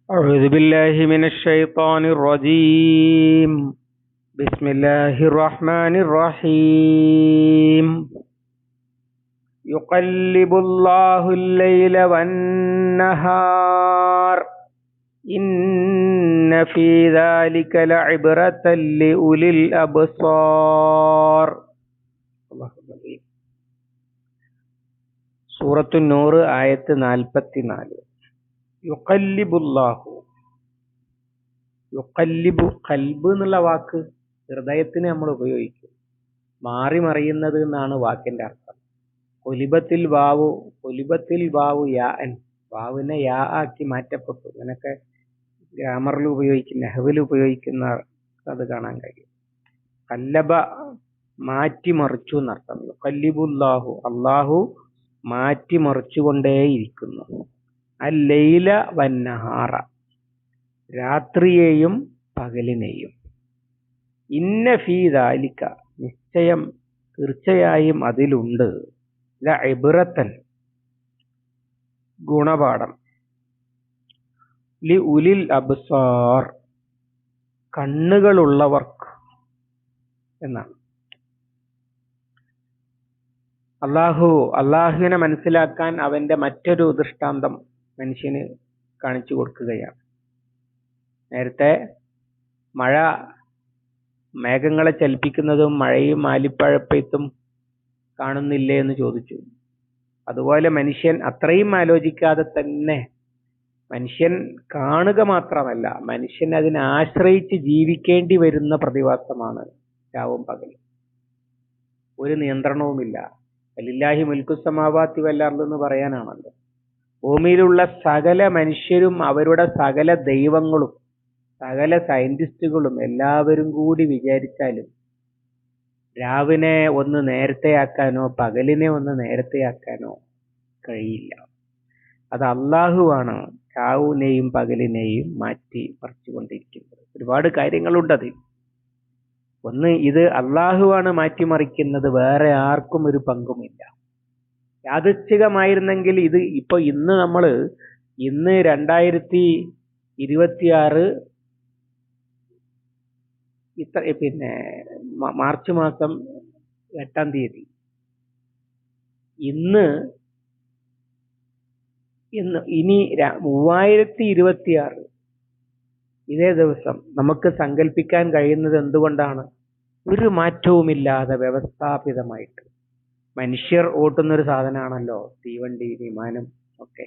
أعوذ بالله من الشيطان الرجيم. بسم الله الرحمن الرحيم. يقلب الله الليل والنهار إن في ذلك لعبرة لأولي الأبصار. സൂറത്തു നൂർ ആയത്ത് 44. യുഖല്ലിബുല്ലാഹു, യുഖല്ലിബു, ഖൽബ് എന്നുള്ള വാക്ക് ഹൃദയത്തിന് നമ്മൾ ഉപയോഗിക്കും. മാറി മറിയുന്നത് എന്നാണ് വാക്കിന്റെ അർത്ഥം. ഒലിബത്തിൽ വാവു യാ അൻ, വാവിനെ യാ ആക്കി മാറ്റപ്പെട്ടു. അങ്ങനൊക്കെ ഗ്രാമറിൽ ഉപയോഗിക്കുന്ന, നെഹ്വിൽ ഉപയോഗിക്കുന്ന അത് കാണാൻ കഴിയും. കല്ലബ, മാറ്റിമറിച്ചു എന്നർത്ഥം. യുഖല്ലിബുല്ലാഹു, അള്ളാഹു മാറ്റിമറിച്ചുകൊണ്ടേയിരിക്കുന്നു. അല്ലൈല വന്നഹാറ, രാത്രിയെയും പകലിനെയും. ഇന്ന ഫീ ദാലിക, നിശ്ചയം, തീർച്ചയായും അതിലുണ്ട്, ലഇബ്റതൻ, ഗുണപാഠം, ലി ഉലിൽ അബ്സാർ, കണ്ണുകളുള്ളവർക്ക് എന്നാണ്. അള്ളാഹുവിനെ മനസ്സിലാക്കാൻ അവന്റെ മറ്റൊരു ദൃഷ്ടാന്തം മനുഷ്യന് കാണിച്ചു കൊടുക്കുകയാണ്. നേരത്തെ മഴ, മേഘങ്ങളെ ചലിപ്പിക്കുന്നതും മഴയും ആലിപ്പഴപ്പെയ്ത്തും കാണുന്നില്ലേ എന്ന് ചോദിച്ചു. അതുപോലെ മനുഷ്യൻ അത്രയും ആലോചിക്കാതെ തന്നെ, മനുഷ്യൻ കാണുക മാത്രമല്ല, മനുഷ്യൻ അതിനെ ആശ്രയിച്ച് ജീവിക്കേണ്ടി വരുന്ന പ്രതിഭാസമാണ് രാവും പകലും. ഒരു നിയന്ത്രണവുമില്ല. വലില്ലാഹി മുൽക്കു സമാവാതി വൽ അർദ് എന്ന് പറയാനാണല്ലോ. ഭൂമിയിലുള്ള സകല മനുഷ്യരും അവരുടെ സകല ദൈവങ്ങളും സകല സയന്റിസ്റ്റുകളും എല്ലാവരും കൂടി വിചാരിച്ചാലും രാവിനെ ഒന്ന് നേരത്തെയാക്കാനോ പകലിനെ ഒന്ന് നേരത്തെയാക്കാനോ കഴിയില്ല. അത് അള്ളാഹുവാണ് രാവിനെയും പകലിനെയും മാറ്റി മറിച്ചുകൊണ്ടിരിക്കുന്നത്. ഒരുപാട് കാര്യങ്ങളുണ്ടത്. ഒന്ന്, ഇത് അള്ളാഹുവാണ് മാറ്റിമറിക്കുന്നത്, വേറെ ആർക്കും ഒരു പങ്കുമില്ല. യാദൃച്ഛികമായിരുന്നെങ്കിൽ ഇത് ഇന്ന് 2026 മാർച്ച് മാസം 8-ാം തീയതി, ഇനി 3026 ഇതേ ദിവസം നമുക്ക് സങ്കല്പിക്കാൻ കഴിയുന്നത് എന്തുകൊണ്ടാണ്? ഒരു മാറ്റവുമില്ലാതെ വ്യവസ്ഥാപിതമായിട്ട് മനുഷ്യർ ഓട്ടുന്നൊരു സാധനമാണല്ലോ തീവണ്ടി, വിമാനം ഒക്കെ.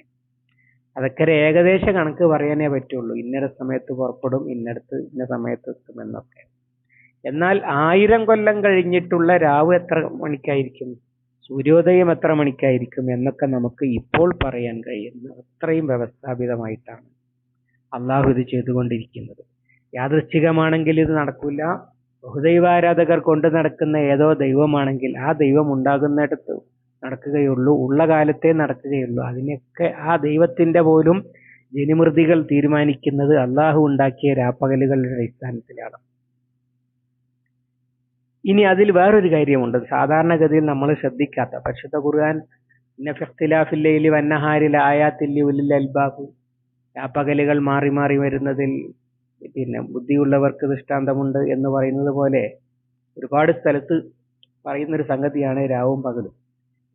അതൊക്കെ ഒരു ഏകദേശ കണക്ക് പറയാനേ പറ്റുള്ളൂ. ഇന്നര സമയത്ത് പുറപ്പെടും, ഇന്നടത്ത് ഇന്ന സമയത്ത് എത്തുമെന്നൊക്കെ. എന്നാൽ 1000 കൊല്ലം കഴിഞ്ഞിട്ടുള്ള രാവ് എത്ര മണിക്കായിരിക്കും, സൂര്യോദയം എത്ര മണിക്കായിരിക്കും എന്നൊക്കെ നമുക്ക് ഇപ്പോൾ പറയാൻ കഴിയുന്നു. അത്രയും വ്യവസ്ഥാപിതമായിട്ടാണ് അള്ളാഹു ഇത് ചെയ്തുകൊണ്ടിരിക്കുന്നത്. യാദൃച്ഛികമാണെങ്കിൽ ഇത് നടക്കില്ല. ബഹുദൈവാരാധകർ കൊണ്ട് നടക്കുന്ന ഏതോ ദൈവമാണെങ്കിൽ ആ ദൈവം ഉണ്ടാകുന്നിടത്ത് നടക്കുകയുള്ളൂ, ഉള്ള കാലത്തെ നടക്കുകയുള്ളൂ. അതിനൊക്കെ ആ ദൈവത്തിന്റെ പോലും ജനിമൃതികൾ തീരുമാനിക്കുന്നത് അള്ളാഹു ഉണ്ടാക്കിയ രാപ്പകലുകളുടെ അടിസ്ഥാനത്തിലാണ്. ഇനി അതിൽ വേറൊരു കാര്യമുണ്ട്, സാധാരണഗതിയിൽ നമ്മൾ ശ്രദ്ധിക്കാത്ത. പരിശുദ്ധ ഖുർആൻ ഇന്ന ഫി ഇഖ്തിലാഫിൽ ലൈലി വന്നഹാരി ലആയാതിൻ ലിഉലിൽ അൽബാബ്, രാപ്പകലുകൾ മാറി മാറി വരുന്നതിൽ ബുദ്ധിയുള്ളവർക്ക് ദൃഷ്ടാന്തമുണ്ട് എന്ന് പറയുന്നത് പോലെ ഒരുപാട് സ്ഥലത്ത് പറയുന്നൊരു സംഗതിയാണ് രാവും പകലും.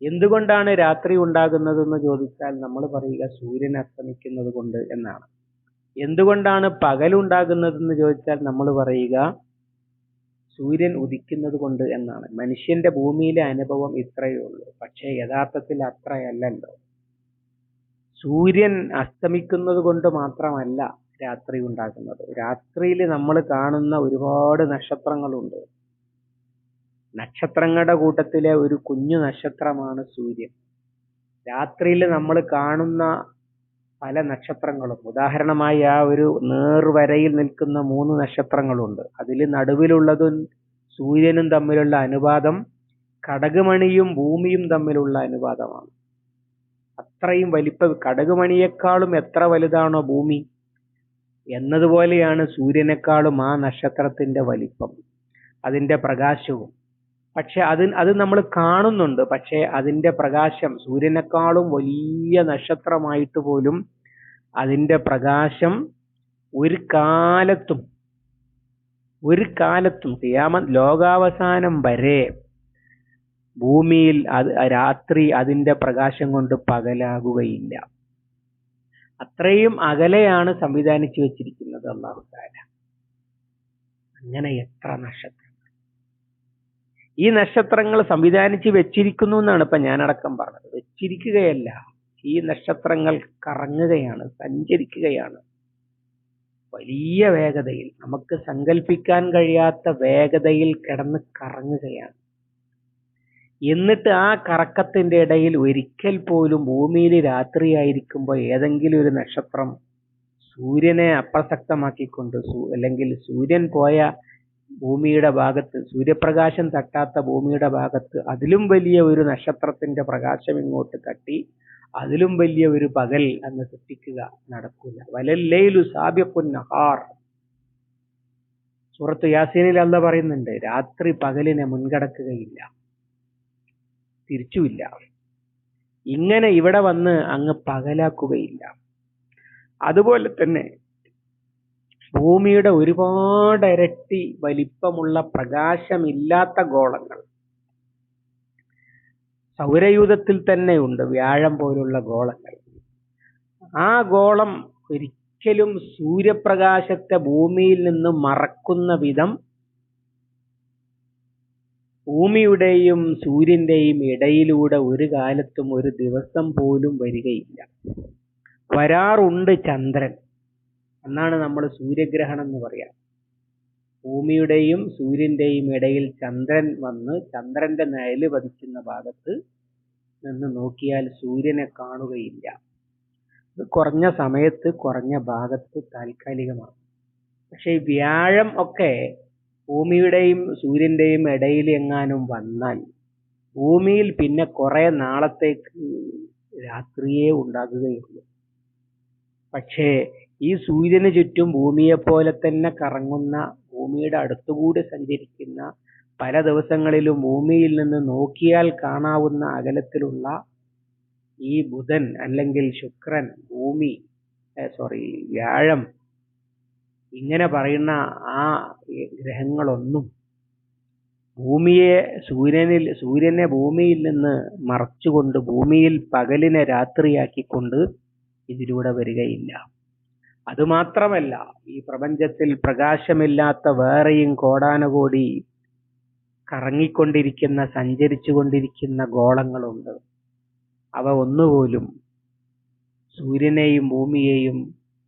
എന്തുകൊണ്ടാണ് രാത്രി ഉണ്ടാകുന്നതെന്ന് ചോദിച്ചാൽ നമ്മൾ പറയുക സൂര്യൻ അസ്തമിക്കുന്നത് കൊണ്ട് എന്നാണ്. എന്തുകൊണ്ടാണ് പകലുണ്ടാകുന്നതെന്ന് ചോദിച്ചാൽ നമ്മൾ പറയുക സൂര്യൻ ഉദിക്കുന്നത് കൊണ്ട് എന്നാണ്. മനുഷ്യന്റെ ഭൂമിയിലെ അനുഭവം ഇത്രയേ ഉള്ളൂ. പക്ഷേ യഥാർത്ഥത്തിൽ അത്രയല്ലല്ലോ. സൂര്യൻ അസ്തമിക്കുന്നത് കൊണ്ട് മാത്രമല്ല രാത്രി ഉണ്ടാകുന്നത്. രാത്രിയിൽ നമ്മൾ കാണുന്ന ഒരുപാട് നക്ഷത്രങ്ങളുണ്ട്. നക്ഷത്രങ്ങളുടെ കൂട്ടത്തിലെ ഒരു കുഞ്ഞു നക്ഷത്രമാണ് സൂര്യൻ. രാത്രിയിൽ നമ്മൾ കാണുന്ന പല നക്ഷത്രങ്ങളും, ഉദാഹരണമായി ആ ഒരു നേർവരയിൽ നിൽക്കുന്ന 3 നക്ഷത്രങ്ങളുണ്ട്. അതിൽ നടുവിലുള്ളതും സൂര്യനും തമ്മിലുള്ള അനുപാതം കടകമണിയും ഭൂമിയും തമ്മിലുള്ള അനുപാതമാണ്. അത്രയും കടകമണിയേക്കാളും എത്ര വലുതാണോ ഭൂമി എന്നതുപോലെയാണ് സൂര്യനേക്കാളും ആ നക്ഷത്രത്തിന്റെ വലിപ്പം, അതിന്റെ പ്രകാശവും. പക്ഷെ അത് നമ്മൾ കാണുന്നുണ്ട്. പക്ഷെ അതിന്റെ പ്രകാശം സൂര്യനേക്കാളും വലിയ നക്ഷത്രമായിട്ട് പോലും അതിന്റെ പ്രകാശം ഒരു കാലത്തും ലോകാവസാനം വരെ ഭൂമിയിൽ രാത്രി അതിന്റെ പ്രകാശം കൊണ്ട് പകലാകുകയില്ല. അത്രയും അകലെയാണ് സംവിധാനിച്ചു വെച്ചിരിക്കുന്നത് അല്ലാഹു തആല. അങ്ങനെ എത്ര നക്ഷത്രങ്ങൾ! ഈ നക്ഷത്രങ്ങൾ സംവിധാനിച്ച് വെച്ചിരിക്കുന്നു എന്നാണ് ഇപ്പൊ ഞാനടക്കം പറഞ്ഞത്. വെച്ചിരിക്കുകയല്ല, ഈ നക്ഷത്രങ്ങൾ കറങ്ങുകയാണ്, സഞ്ചരിക്കുകയാണ് വലിയ വേഗതയിൽ, നമുക്ക് സങ്കല്പിക്കാൻ കഴിയാത്ത വേഗതയിൽ കിടന്ന് കറങ്ങുകയാണ്. എന്നിട്ട് ആ കറക്കത്തിന്റെ ഇടയിൽ ഒരിക്കൽ പോലും ഭൂമിയിൽ രാത്രിയായിരിക്കുമ്പോൾ ഏതെങ്കിലും ഒരു നക്ഷത്രം സൂര്യനെ അപ്രസക്തമാക്കിക്കൊണ്ട്, അല്ലെങ്കിൽ സൂര്യൻ പോയ ഭൂമിയുടെ ഭാഗത്ത്, സൂര്യപ്രകാശം തട്ടാത്ത ഭൂമിയുടെ ഭാഗത്ത് അതിലും വലിയ ഒരു നക്ഷത്രത്തിന്റെ പ്രകാശം ഇങ്ങോട്ട് തട്ടി അതിലും വലിയ ഒരു പകൽ അന്ന് സൃഷ്ടിക്കുക നടക്കൂല. വലല്ലൈലു സാബിഖുൻ നഹാർ. സൂറത്ത് യാസീനിൽ അല്ലാഹ് പറയുന്നുണ്ട്, രാത്രി പകലിനെ മുൻകടക്കുകയില്ല, തിരിച്ചുമില്ല. ഇങ്ങനെ ഇവിടെ വന്ന് അങ്ങ് പകലാക്കുകയില്ല. അതുപോലെ തന്നെ ഭൂമിയുടെ ഒരുപാട് ഇരട്ടി വലിപ്പമുള്ള പ്രകാശമില്ലാത്ത ഗോളങ്ങൾ സൗരയൂഥത്തിൽ തന്നെയുണ്ട്. വ്യാഴം പോലുള്ള ഗോളങ്ങൾ. ആ ഗോളം ഒരിക്കലും സൂര്യപ്രകാശത്തെ ഭൂമിയിൽ നിന്ന് മറക്കുന്ന വിധം ഭൂമിയുടെയും സൂര്യന്റെയും ഇടയിലൂടെ ഒരു കാലത്തും ഒരു ദിവസം പോലും വരികയില്ല. വരാറുണ്ട് ചന്ദ്രൻ, എന്നാണ് നമ്മൾ സൂര്യഗ്രഹണം എന്ന് പറയാം. ഭൂമിയുടെയും സൂര്യന്റെയും ഇടയിൽ ചന്ദ്രൻ വന്ന് ചന്ദ്രന്റെ നിഴല് പതിക്കുന്ന ഭാഗത്ത് നിന്ന് നോക്കിയാൽ സൂര്യനെ കാണുകയില്ല. ഇത് കുറഞ്ഞ സമയത്ത് കുറഞ്ഞ ഭാഗത്ത് താൽക്കാലികമാണ്. പക്ഷെ വ്യാഴം ഒക്കെ ഭൂമിയുടെയും സൂര്യന്റെയും ഇടയിൽ എങ്ങാനും വന്നാൽ ഭൂമിയിൽ പിന്നെ കുറെ നാളത്തേക്ക് രാത്രിയേ ഉണ്ടാകുകയുള്ളൂ. പക്ഷേ ഈ സൂര്യന് ചുറ്റും ഭൂമിയെ പോലെ തന്നെ കറങ്ങുന്ന, ഭൂമിയുടെ അടുത്തുകൂടി സഞ്ചരിക്കുന്ന, പല ദിവസങ്ങളിലും ഭൂമിയിൽ നിന്ന് നോക്കിയാൽ കാണാവുന്ന അകലത്തിലുള്ള ഈ ബുധൻ അല്ലെങ്കിൽ ശുക്രൻ, വ്യാഴം, ഇങ്ങനെ പറയുന്ന ആ ഗ്രഹങ്ങളൊന്നും സൂര്യനെ ഭൂമിയിൽ നിന്ന് മറച്ചുകൊണ്ട്, ഭൂമിയിൽ പകലിനെ രാത്രിയാക്കിക്കൊണ്ട് ഇതിലൂടെ വരികയില്ല. അതുമാത്രമല്ല, ഈ പ്രപഞ്ചത്തിൽ പ്രകാശമില്ലാത്ത വേറെയും കോടാനുകോടി കറങ്ങിക്കൊണ്ടിരിക്കുന്ന, സഞ്ചരിച്ചു കൊണ്ടിരിക്കുന്ന ഗോളങ്ങളുണ്ട്. അവ ഒന്നുപോലും സൂര്യനെയും ഭൂമിയെയും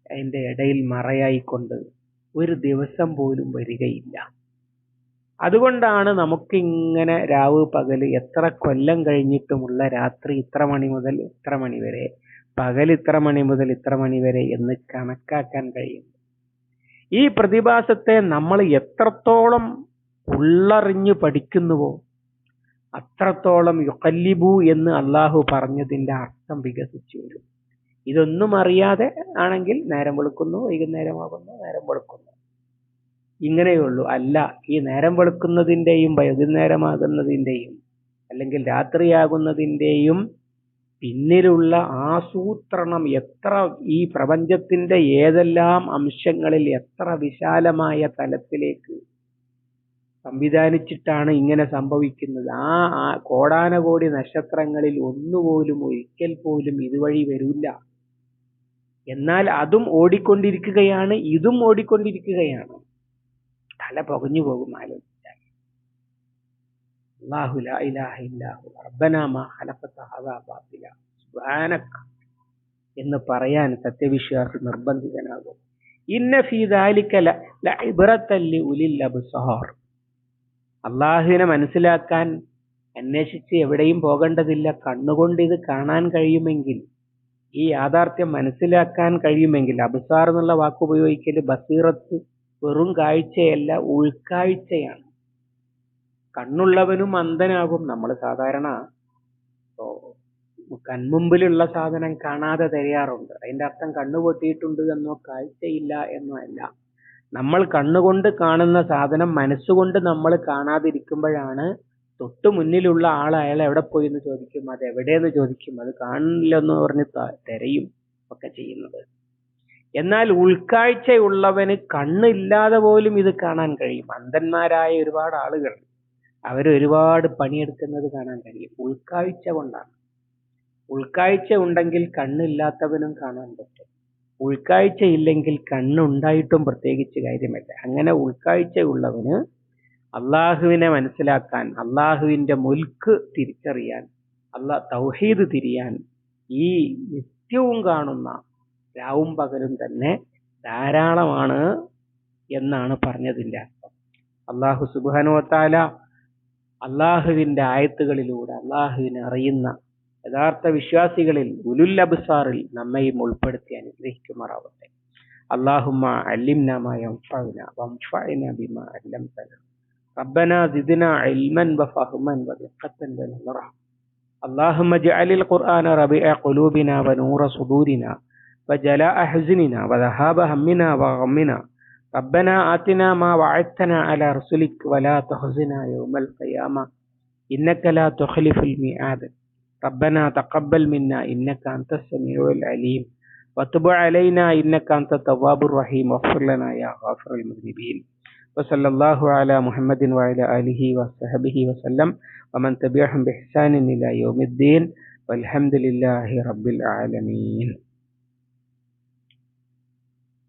അതിന്റെ ഇടയിൽ മറയായിക്കൊണ്ട് ഒരു ദിവസം പോലും വരികയില്ല. അതുകൊണ്ടാണ് നമുക്കിങ്ങനെ രാവ് പകല് എത്ര കൊല്ലം കഴിഞ്ഞിട്ടുമുള്ള രാത്രി ഇത്ര മണി മുതൽ ഇത്ര മണി വരെ, പകൽ ഇത്ര മണി മുതൽ ഇത്ര മണി വരെ എന്ന് കണക്കാക്കാൻ കഴിയും. ഈ പ്രതിഭാസത്തെ നമ്മൾ എത്രത്തോളം ഉള്ളറിഞ്ഞു പഠിക്കുന്നുവോ അത്രത്തോളം യുഖല്ലിബു എന്ന് അള്ളാഹു പറഞ്ഞതിന്റെ അർത്ഥം വികസിച്ചു വരും. ഇതൊന്നും അറിയാതെ ആണെങ്കിൽ നേരം വെളുക്കുന്നു, വൈകുന്നേരമാകുന്നു, നേരം വെളുക്കുന്നു, ഇങ്ങനെയുള്ളൂ. അല്ല, ഈ നേരം വെളുക്കുന്നതിന്റെയും വൈകുന്നേരമാകുന്നതിന്റെയും അല്ലെങ്കിൽ രാത്രിയാകുന്നതിന്റെയും പിന്നിലുള്ള ആസൂത്രണം എത്ര, ഈ പ്രപഞ്ചത്തിന്റെ ഏതെല്ലാം അംശങ്ങളിൽ എത്ര വിശാലമായ തലത്തിലേക്ക് സംവിധാനിച്ചിട്ടാണ് ഇങ്ങനെ സംഭവിക്കുന്നത്. ആ കോടാനകോടി നക്ഷത്രങ്ങളിൽ ഒന്നുപോലും ഒരിക്കൽ പോലും ഇതുവഴി വരില്ല. എന്നാൽ അതും ഓടിക്കൊണ്ടിരിക്കുകയാണ്, ഇതും ഓടിക്കൊണ്ടിരിക്കുകയാണ്. തല പുകഞ്ഞു പോകും ആലോചിച്ചാൽ. അല്ലാഹു ലാ ഇലാഹ ഇല്ലാഹു റബ്ബനാ മാ ഖലഖത ഹദാ ബാതില സുബ്ഹാനക എന്ന് പറയാൻ സത്യവിശ്വാസി നിർബന്ധിതനാകും. ഇന്ന ഫീ ദാലിക ലഇബ്റതൻ ലിഉലിൽ അബ്സാർ. അള്ളാഹുവിനെ മനസ്സിലാക്കാൻ അന്വേഷിച്ച് എവിടെയും പോകേണ്ടതില്ല. കണ്ണുകൊണ്ട് ഇത് കാണാൻ കഴിയുമെങ്കിൽ, ഈ യാഥാർത്ഥ്യം മനസ്സിലാക്കാൻ കഴിയുമെങ്കിൽ, അബ്സാർ എന്നുള്ള വാക്ക് ഉപയോഗിക്കൽ ബസീറത്ത് വെറും കാഴ്ചയല്ല, ഉൾക്കാഴ്ചയാണ്. കണ്ണുള്ളവനും അന്ധനാകും. നമ്മൾ സാധാരണ കൺമുമ്പിലുള്ള സാധനം കാണാതെ തിരയാറുണ്ട്. അതിന്റെ അർത്ഥം കണ്ണു പൊട്ടിയിട്ടുണ്ട് എന്നോ കാഴ്ചയില്ല എന്നോ അല്ല. നമ്മൾ കണ്ണുകൊണ്ട് കാണുന്ന സാധനം മനസ്സുകൊണ്ട് നമ്മൾ കാണാതിരിക്കുമ്പോഴാണ് തൊട്ടു മുന്നിലുള്ള ആൾ അയാൾ എവിടെ പോയി എന്ന് ചോദിക്കും, അത് എവിടെയെന്ന് ചോദിക്കും, അത് കാണില്ലെന്ന് പറഞ്ഞ് തിരയും ഒക്കെ ചെയ്യുന്നത്. എന്നാൽ ഉൾക്കാഴ്ചയുള്ളവന് കണ്ണില്ലാതെ പോലും ഇത് കാണാൻ കഴിയും. അന്ധന്മാരായ ഒരുപാട് ആളുകൾ അവരൊരുപാട് പണിയെടുക്കുന്നത് കാണാൻ കഴിയും, ഉൾക്കാഴ്ച കൊണ്ടാണ്. ഉൾക്കാഴ്ച ഉണ്ടെങ്കിൽ കണ്ണില്ലാത്തവനും കാണാൻ പറ്റും. ഉൾക്കാഴ്ച ഇല്ലെങ്കിൽ കണ്ണുണ്ടായിട്ടും പ്രത്യേകിച്ച് കാര്യമല്ല. അങ്ങനെ ഉൾക്കാഴ്ചയുള്ളവന് അള്ളാഹുവിനെ മനസ്സിലാക്കാൻ, അള്ളാഹുവിന്റെ മുൽക്ക് തിരിച്ചറിയാൻ, തൗഹീദ് തിരിയാൻ ഈ നിത്യവും കാണുന്ന രാവും പകലും തന്നെ ധാരാളമാണ് എന്നാണ് പറഞ്ഞതിന്റെ അർത്ഥം. അള്ളാഹു സുബ്ഹാനഹു വ തആല അള്ളാഹുവിന്റെ ആയത്തുകളിലൂടെ അള്ളാഹുവിനെ അറിയുന്ന യഥാർത്ഥ വിശ്വാസികളിൽ ഉലുൽ അബ്സാറിൽ നമ്മയും ഉൾപ്പെടുത്തി അനുഗ്രഹിക്കുമാറാവട്ടെ. അല്ലാഹുമ്മ അല്ലിംനാ മാ യൻഫഉനാ വൻഫഅനാ ബിമാ അല്ലംതനാ റബ്ബനാ സിദ്നാ ഇൽമൻ വഫഹ്മൻ വദിഖ്ഖത്തൻ വനൂറ. اللهم اجعل القرآن ربيع قلوبنا ونور صدورنا وجلاء حزننا وذهاب همنا وغمنا. ربنا آتنا ما وعدتنا على رسلك ولا تخزنا يوم القيامة إنك لا تخلف الميعاد. ربنا تقبل منا إنك أنت السميع العليم وتب علينا إنك أنت التواب الرحيم واغفر لنا يا غافر المذنبين. وصلى الله على محمد وعلى آله وصحبه وسلم ومن تبعهم بإحسان إلى يوم الدين والحمد لله رب العالمين.